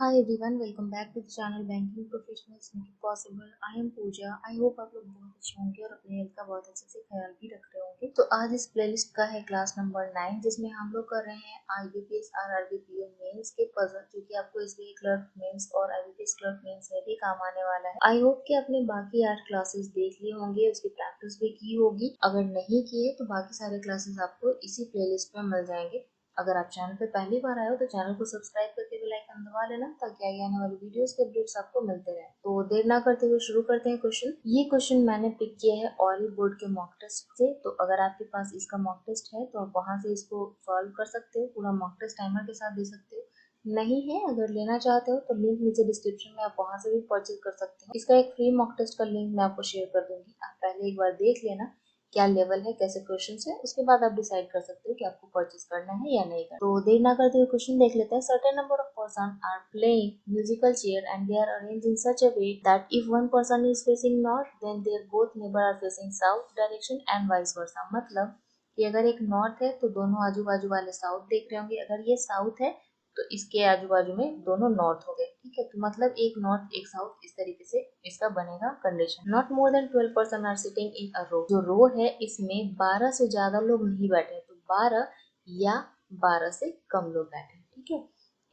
Hi everyone, welcome back to the channel Banking Professionals Make It Possible. I am Pooja. I hope आप लोग बहुत अच्छे होंगे और अपने हेल्थ का बहुत अच्छे से ख्याल भी रख रहे होंगे। तो आज इस प्लेलिस्ट का है क्लास नंबर 9 जिसमें हम लोग कर रहे हैं IBPS RRB PO मेंस के पजल जो कि आपको इसलिए क्लर्क मेंस और IBPS क्लर्क मेंस में भी काम आने वाला है। आई होप कि आपने बाकी 8 क्लासेस देख लिए होंगे, उसकी प्रैक्टिस भी की होगी। अगर नहीं किए तो बाकी सारे क्लासेस आपको इसी प्लेलिस्ट में मिल जाएंगे। अगर आप चैनल पे पहली बार आए हो तो चैनल को सब्सक्राइब करके बेल आइकन दबा लेना ताकि आगे आने वाली वीडियोस के अपडेट्स आपको मिलते रहे। तो देर ना करते हुए शुरू करते हैं क्वेश्चन। ये क्वेश्चन मैंने पिक किया है ऑयल बोर्ड के मॉक टेस्ट से। तो अगर आपके पास इसका मॉक टेस्ट है तो आप वहां से इसको सॉल्व कर सकते हो, पूरा मॉक टेस्ट टाइमर के साथ दे सकते हो। नहीं है, अगर लेना चाहते हो तो लिंक नीचे डिस्क्रिप्शन में आप वहां से भी परचेज कर सकते हो। इसका एक फ्री मॉक टेस्ट का लिंक मैं आपको शेयर कर दूंगी, आप पहले एक बार देख लेना क्या लेवल है, कैसे क्वेश्चन है, उसके बाद आप डिसाइड कर सकते हो कि आपको परचेज करना है या नहीं करना। तो देर ना करते हुए क्वेश्चन देख लेते हैं। Certain number of person are playing musical chair and they are arranged in such a way that if one person is facing north then their both neighbor are facing south direction and vice versa. मतलब कि अगर एक north है तो दोनों आजू बाजू वाले साउथ देख रहे होंगे, अगर ये साउथ है तो इसके आजू बाजू में दोनों नॉर्थ हो गए। ठीक है, तो मतलब एक नॉर्थ एक साउथ, इस तरीके से इसका बनेगा condition. Not more than 12 person are sitting in a row. जो रो है इसमें 12 से ज्यादा लोग नहीं बैठे, तो 12 या 12 से कम लोग बैठे। ठीक है,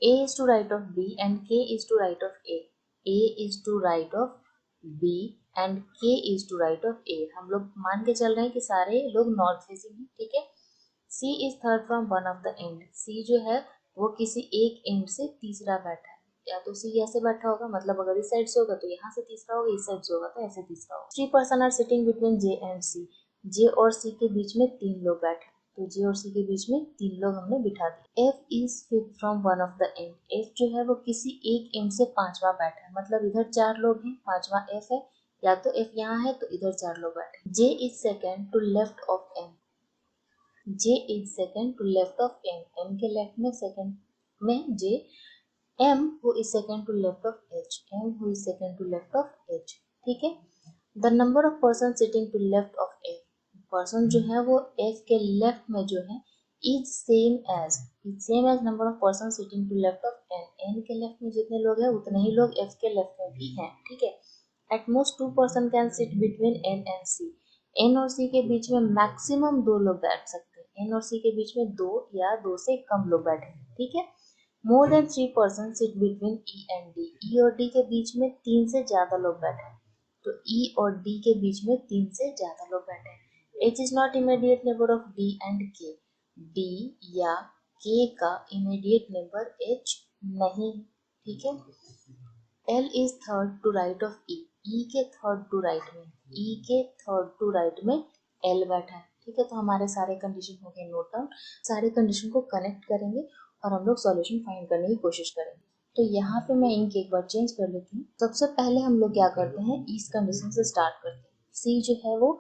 A is to right of B and K is to right of A. A is to right of B and K is to right of A. हम लोग मान के चल रहे हैं कि सारे लोग नॉर्थ फेसिंग हैं। ठीक है, C is third from one of the end. C जो है वो किसी एक एंड से तीसरा बैठा है, या तो C ऐसे बैठा होगा, मतलब अगर इस साइड से होगा तो यहाँ से तीसरा होगा, इस साइड से होगा तो ऐसे तीसरा होगा। 3 person are sitting between J and C. J और C के बीच में 3 लोग बैठे हैं, तो J और C के बीच में 3 लोग हमने बिठा दिए। F is fifth from one of the end. F जो है वो किसी एक एंड से पांचवा बैठा है, मतलब इधर 4 लोग हैं, पांचवा F है, या तो F यहाँ है तो इधर 4 लोग बैठे हैं। J is second to left of M. J is second to left of M. M के लेफ्ट में सेकंड में J. M who is second to left of H. M who is second to left of H. ठीक है, the number of person sitting to left of F. Person जो है वो F के left में जो है is same as number of person sitting to left of N. N के लेफ्ट में जितने लोग हैं उतने ही लोग F के लेफ्ट में भी हैं। ठीक है, at most 2 person can sit between N and C. N और C के बीच में मैक्सिमम 2 लोग बैठ सकते हैं। N और C के बीच में 2 या 2 से कम लोग बैठे। ठीक है, more than 3 person sit between E and D. E और D के बीच में 3 से ज्यादा लोग बैठे, तो E और D के बीच में 3 से ज्यादा लोग बैठे हैं। H is not immediate neighbor of D and K. D या K का immediate neighbor H नहीं। ठीक है, L is third to right of E. E के third to right में, E के third to right में L बैठा है। ठीक है, तो हमारे सारे कंडीशन हो गए नोट डाउन। सारे कंडीशन को कनेक्ट करेंगे और हम लोग सॉल्यूशन फाइंड करने की कोशिश करेंगे। तो यहाँ पे मैं इंक एक बार चेंज कर लेती हूँ। सबसे पहले हम लोग क्या करते हैं, इस कंडीशन से स्टार्ट करते हैं। C जो है वो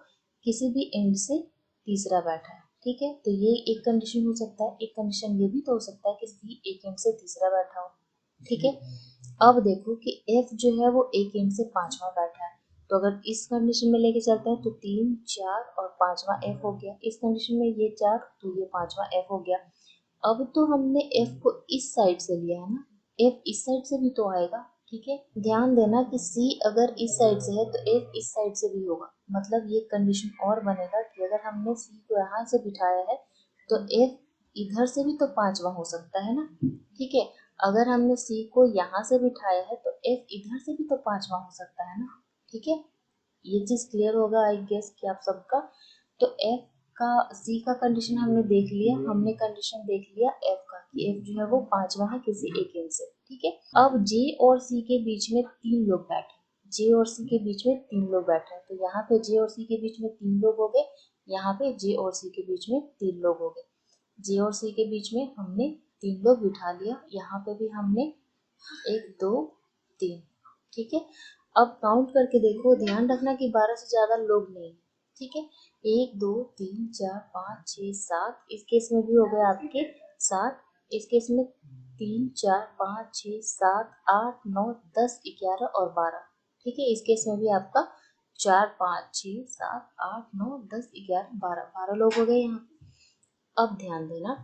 किसी भी एंड से तीसरा बैठा है। ठीक है, तो ये एक कंडीशन हो सकता है। एक कंडीशन ये भी तो हो सकता है कि C एक एंड से तीसरा बैठा हो। ठीक है, अब देखो कि F जो है वो एक एंड से पांचवा बैठा है, तो अगर इस कंडीशन में लेके चलते हैं तो 3, 4 और पांचवा F हो गया। इस कंडीशन में ये 4 तो ये पांचवा F हो गया। अब तो हमने F को इस साइड से लिया है ना, F इस साइड से भी तो आएगा। ठीक है, ध्यान देना कि C अगर इस साइड से है तो F इस साइड से भी होगा। मतलब ये कंडीशन और बनेगा कि अगर हमने C को यहाँ से बिठाया है तो F इधर से भी तो पांचवा हो सकता है ना। ठीक है, अगर हमने C को यहाँ से बिठाया है तो F इधर से भी तो पांचवा हो सकता है ना। ठीक है, ये चीज क्लियर होगा आई गेस कि आप सबका। तो F का C का कंडीशन हमने देख लिया, हमने कंडीशन देख लिया F का कि F जो है वो पांचवा है किसी एक एंड से। ठीक है, अब J और C के बीच में 3 लोग बैठे, J और C के बीच में 3 लोग बैठे हैं, तो यहाँ पे J और C के बीच में 3 लोग हो गए, यहाँ पे J और C के बीच में 3 लोग हो गए। J और C के बीच में हमने 3 लोग बिठा लिया, यहाँ पे भी हमने 1 2 3। ठीक है, अब काउंट करके देखो, ध्यान रखना कि 12 से ज्यादा लोग नहीं। ठीक है, 1 2 3 4 5 6 7, इस केस में भी हो गए आपके 7, इस केस में 3 4 5 6 7 8 9 10 11 और 12। ठीक है, इस केस में भी आपका 4 5 6 7 8 9 10 11 12 लोग हो गए यहाँ। अब ध्यान देना,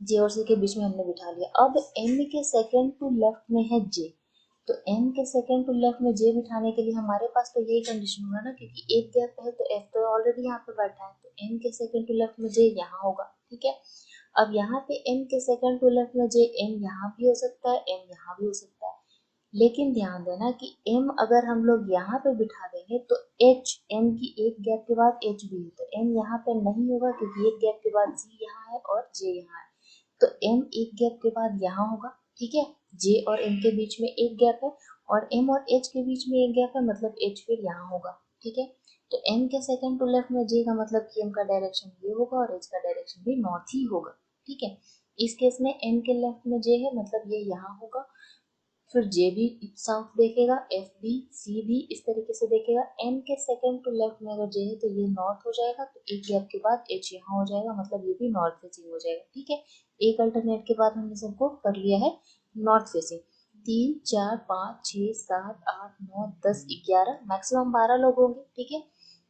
जे और सी के बीच में हमने बिठा लिया। अब एम के सेकेंड टू लेफ्ट में है जे, तो एम के सेकेंड टू लेफ्ट में जे बिठाने के लिए हमारे पास तो यही कंडीशन होगा ना, क्योंकि एक गैप है तो एफ तो ऑलरेडी यहाँ पे बैठा है, तो एम के सेकेंड टू लेफ्ट में जे यहाँ होगा। ठीक है, अब यहाँ पे एम के सेकेंड टू लेफ्ट में जे, एम यहाँ भी हो सकता है, एम यहाँ भी हो सकता है, लेकिन ध्यान देना कि m अगर हम लोग यहाँ पे बिठा देंगे तो h, m की एक गैप के बाद h भी है, तो m यहाँ पे नहीं होगा क्योंकि एक गैप के बाद c यहाँ है और j यहाँ है, तो m एक गैप के बाद यहाँ होगा। ठीक है, j और m के बीच में एक गैप है और m और h के बीच में एक गैप है, मतलब h फिर यहाँ होगा। ठीक है, तो m के सेकेंड टू लेफ्ट में j का मतलब कि m का डायरेक्शन ये होगा और h का डायरेक्शन भी नॉर्थ ही होगा। ठीक है, इस केस में m के लेफ्ट में j है, मतलब ये यहाँ होगा, फिर जे भी साउथ देखेगा, एफ भी, सी भी इस तरीके से देखेगा। एम के सेकेंड टू लेफ्ट में अगर जे है तो ये नॉर्थ हो जाएगा, तो एक गैप के बाद एच यहाँ हो जाएगा, मतलब ये भी नॉर्थ फेसिंग हो जाएगा। ठीक है, एक अल्टरनेट के बाद हमने सबको कर लिया है नॉर्थ फेसिंग। 3 4 5 6 7 8 9 10 11, मैक्सिमम 12 लोग होंगे। ठीक है,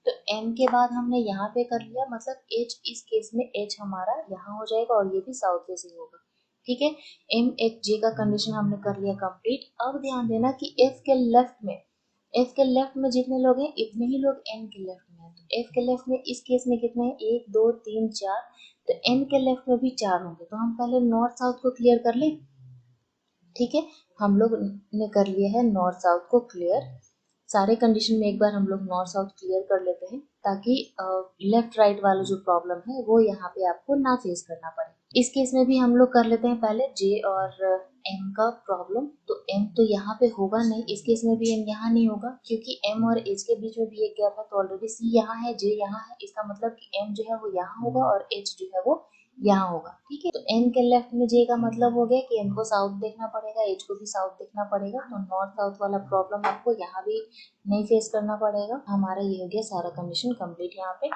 तो एम के बाद हमने यहाँ पे कर लिया, मतलब एच, इस केस में एच हमारा यहाँ हो जाएगा और ये भी साउथ फेसिंग होगा। ठीक है, एम एच जे का कंडीशन हमने कर लिया कंप्लीट। अब ध्यान देना कि एफ के लेफ्ट में जितने लोग हैं इतने ही लोग एन के लेफ्ट में हैं, तो एफ के लेफ्ट में इस केस में कितने हैं, 1 2 3 4, तो एन के लेफ्ट में भी 4 होंगे, तो हम पहले नॉर्थ साउथ को क्लियर कर लें। ठीक है, हम लोग ने कर लिया है नॉर्थ साउथ को क्लियर। सारे कंडीशन में एक बार हम लोग नॉर्थ साउथ क्लियर कर लेते हैं, ताकि लेफ्ट राइट वाला जो प्रॉब्लम है वो यहाँ पे आपको ना फेस करना पड़े। इस केस में भी हम लोग कर लेते हैं पहले जे और एम का प्रॉब्लम, तो एम तो यहाँ पे होगा नहीं, इस केस में भी एम यहाँ नहीं होगा, क्योंकि एम और एच के बीच में भी एक गैप है, तो ऑलरेडी सी यहाँ है, जे यहाँ है, इसका मतलब कि एम जो है वो यहाँ होगा और एच जो है वो यहाँ होगा। ठीक है, तो एम के लेफ्ट में जे का मतलब हो गया कि एम को साउथ देखना पड़ेगा, एच को भी साउथ देखना पड़ेगा, तो नॉर्थ साउथ वाला प्रॉब्लम आपको यहाँ भी नहीं फेस करना पड़ेगा। हमारा ये हो गया सारा कंडीशन कंप्लीट। यहाँ पे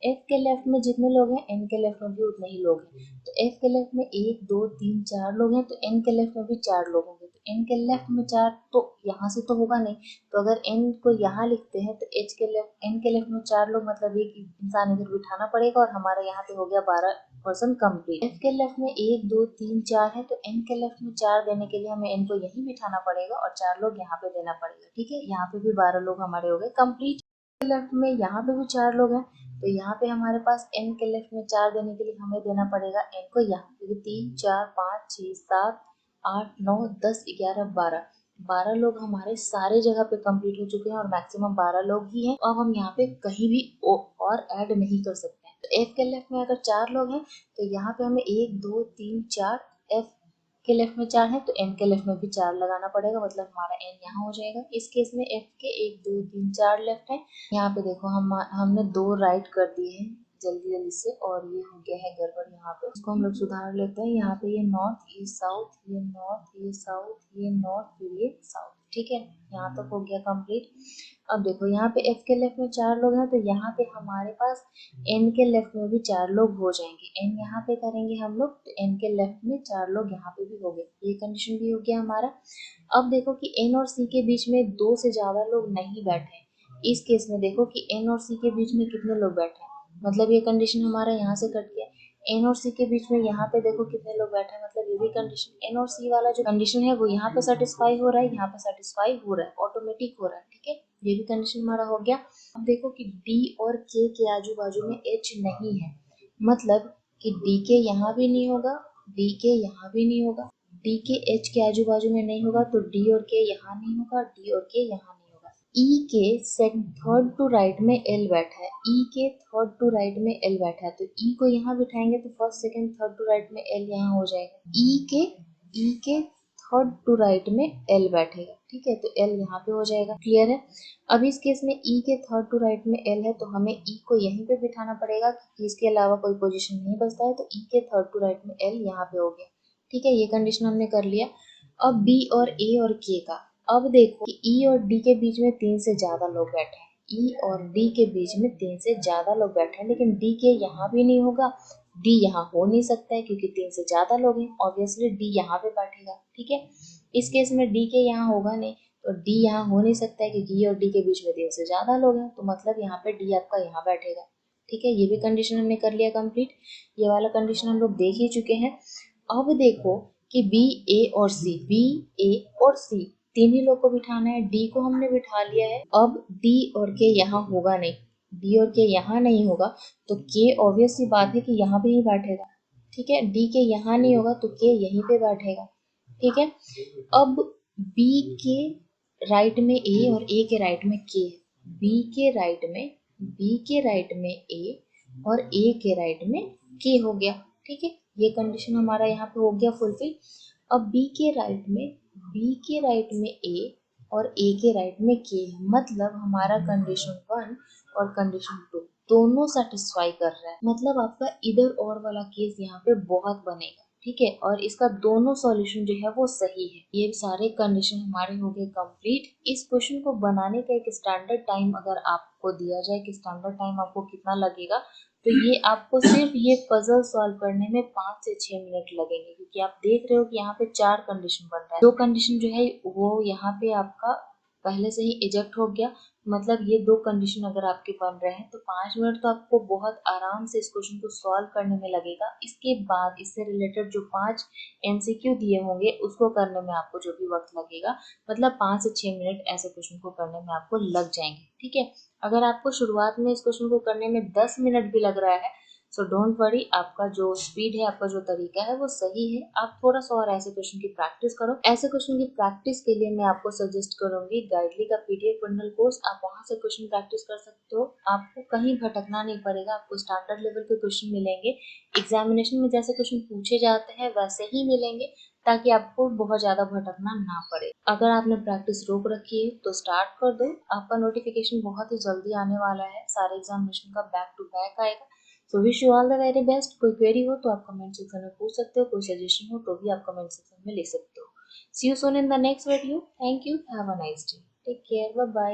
एफ के लेफ्ट में जितने लोग हैं एन के लेफ्ट में भी उतने ही लोग हैं, तो एफ के लेफ्ट में 1 2 3 4 लोग हैं, तो एन के लेफ्ट में भी 4 लोग होंगे, तो एन के लेफ्ट में 4 तो यहाँ से तो होगा नहीं, तो अगर एन को यहाँ लिखते हैं तो एच के लेफ्ट, एन के लेफ्ट में 4 लोग, मतलब एक इंसान इधर बिठाना पड़ेगा और हमारा यहाँ पे हो गया 12% कंप्लीट। एफ के लेफ्ट में 1 2 3 4 है, तो एन के लेफ्ट में 4 देने के लिए हमें एन को यहीं बिठाना पड़ेगा और 4 लोग यहाँ पे देना पड़ेगा। ठीक है, यहाँ पे भी 12 लोग हमारे हो गए कंप्लीट। लेफ्ट में यहाँ पे भी 4 लोग हैं, तो यहाँ पे हमारे पास एन के लेफ्ट में 4 देने के लिए हमें देना पड़ेगा एन को यहाँ, क्योंकि 3 4 5 6 7 8 9 10 11 12, 12 लोग हमारे सारे जगह पे कंप्लीट हो चुके हैं और मैक्सिमम 12 लोग ही हैं। अब हम यहाँ पे कहीं भी और ऐड नहीं कर सकते हैं, तो एफ के लेफ्ट में अगर 4 लोग हैं तो यहाँ पे हमें 1 2 3 4, एफ के लेफ्ट में 4 है तो एन के लेफ्ट में भी 4 लगाना पड़ेगा, मतलब हमारा एन यहाँ हो जाएगा। इस केस में एफ के 1 2 3 4 लेफ्ट है। यहाँ पे देखो हमने 2 राइट कर दिए हैं जल्दी जल्दी से, और ये हो गया है गड़बड़। यहाँ पे इसको हम लोग सुधार लेते हैं। यहाँ पे ये नॉर्थ, ये साउथ, ये नॉर्थ, ये साउथ, ये नॉर्थ, फिर ये साउथ। ठीक है, यहाँ तक हो गया कंप्लीट। अब देखो यहाँ पे एफ के लेफ्ट में 4 लोग हैं, तो यहाँ पे हमारे पास एन के लेफ्ट में भी 4 लोग हो जाएंगे। एन यहाँ पे करेंगे हम लोग, तो एन के लेफ्ट में 4 लोग यहाँ पे भी हो गए, ये कंडीशन भी हो गया हमारा। अब देखो कि एन और सी के बीच में 2 से ज्यादा लोग नहीं बैठे हैं। इस केस में देखो कि एन और सी के बीच में कितने लोग बैठे हैं, मतलब ये कंडीशन हमारा यहाँ से कट गया। एन और सी के बीच में यहाँ पे देखो कितने लोग बैठे हैं, मतलब ये भी कंडीशन, एन और सी वाला जो कंडीशन है वो यहाँ पे सेटिस्फाई हो रहा है, यहाँ पे सेटिस्फाई हो रहा है, ऑटोमेटिक हो रहा है। ठीक है, ये भी कंडीशन हमारा हो गया। अब देखो कि डी और के आजू बाजू में एच नहीं है, मतलब कि डी के यहाँ भी नहीं होगा, डी के यहाँ भी नहीं होगा, डी के एच के आजू बाजू में नहीं होगा, तो डी और के यहाँ नहीं होगा, डी और के यहाँ नहीं होगा। ई के थर्ड टू राइट में एल बैठा है, ई के थर्ड टू राइट में एल बैठा है, तो ई को यहाँ बिठाएंगे तो first second third to right में एल यहाँ हो जाएगा। ई के थर्ड टू राइट में एल बैठेगा। ठीक है, तो एल यहाँ पे हो जाएगा। क्लियर है। अब इस केस में ई के थर्ड टू राइट में एल है, तो हमें ई को यहीं पे बिठाना पड़ेगा, क्योंकि इसके अलावा कोई पोजीशन नहीं बचता है, तो ई के थर्ड टू राइट में एल यहाँ पे हो गया। ठीक है, ये कंडीशन हमने कर लिया। अब बी और ए और के का, अब देखो कि ई और डी के बीच में 3 से ज्यादा लोग बैठे हैं, ई और डी के बीच में 3 से ज्यादा लोग बैठे हैं, लेकिन डी के यहाँ भी नहीं होगा, डी यहाँ हो नहीं सकता है, क्योंकि 3 से ज्यादा लोग हैं, ऑब्वियसली डी यहाँ पे बैठेगा। ठीक है, इस केस में डी के यहाँ होगा नहीं, तो डी यहाँ हो नहीं सकता है, क्योंकि ई और डी के बीच में 3 से ज्यादा लोग हैं, तो मतलब यहाँ पे डी आपका यहाँ बैठेगा। ठीक है, ये भी कंडीशन हमने कर लिया कंप्लीट। ये वाला कंडीशन हम लोग देख ही चुके हैं। अब देखो कि बी, ए और सी, बी, ए और सी तीन ही लोग को बिठाना है। डी को हमने बिठा लिया है। अब डी और के यहाँ होगा नहीं, डी और के यहाँ नहीं होगा तो के ऑब्वियस सी बात है कि यहाँ पे ही बैठेगा। ठीक है, डी के यहाँ नहीं होगा तो के यहीं पे बैठेगा। ठीक है, अब बी के राइट में ए और ए के राइट में के, बी के राइट में ए और ए के राइट में के हो गया। ठीक है, ये कंडीशन हमारा यहाँ पे हो गया फुलफिल। अब बी के राइट में ए और ए के राइट में के, मतलब हमारा कंडीशन 1 और कंडीशन 2 दोनों सेटिस्फाई कर रहा है। मतलब आपका इधर और वाला केस यहाँ पे बहुत बनेगा। ठीक है, और इसका दोनों सॉल्यूशन जो है वो सही है। ये सारे कंडीशन हमारे हो गए कंप्लीट। इस क्वेश्चन को बनाने का एक स्टैंडर्ड टाइम अगर आपको दिया जाए कि स्टैंडर्ड टाइम आपको कितना लगेगा, तो ये आपको सिर्फ ये पजल सॉल्व करने में 5 से 6 मिनट लगेंगे, क्योंकि आप देख रहे हो कि यहाँ पे 4 कंडीशन बन रहा है। 2 कंडीशन जो है वो यहाँ पे आपका पहले से ही इजेक्ट हो गया। मतलब ये 2 कंडीशन अगर आपके बन रहे हैं तो 5 मिनट तो आपको बहुत आराम से इस क्वेश्चन को सॉल्व करने में लगेगा। इसके बाद इससे रिलेटेड जो 5 एमसीक्यू दिए होंगे उसको करने में आपको जो भी वक्त लगेगा, मतलब 5 से 6 मिनट ऐसे क्वेश्चन को करने में आपको लग जाएंगे। ठीक है, अगर आपको शुरुआत में इस क्वेश्चन को करने में 10 मिनट भी लग रहा है सो डोंट वरी, आपका जो स्पीड है, आपका जो तरीका है वो सही है। आप थोड़ा सा और ऐसे क्वेश्चन की प्रैक्टिस करो। ऐसे क्वेश्चन की प्रैक्टिस के लिए मैं आपको सजेस्ट करूंगी गाइडली का पीडीएफ बंडल कोर्स। आप वहां से क्वेश्चन प्रैक्टिस कर सकते हो। आपको कहीं भटकना नहीं पड़ेगा, आपको स्टैंडर्ड लेवल के क्वेश्चन मिलेंगे। एग्जामिनेशन में जैसे क्वेश्चन पूछे जाते हैं वैसे ही मिलेंगे, ताकि आपको बहुत ज्यादा भटकना ना पड़े। अगर आपने प्रैक्टिस रोक रखी है तो स्टार्ट कर दो। आपका नोटिफिकेशन बहुत ही जल्दी आने वाला है, सारे एग्जामिनेशन का बैक टू बैक आएगा। So wish you all the very best. कोई क्वेरी हो तो आप कमेंट सेक्शन में पूछ सकते हो, कोई सजेशन हो तो भी आप कमेंट सेक्शन में ले सकते हो। See you soon in the next video. Thank you, have a nice day, take care, bye bye.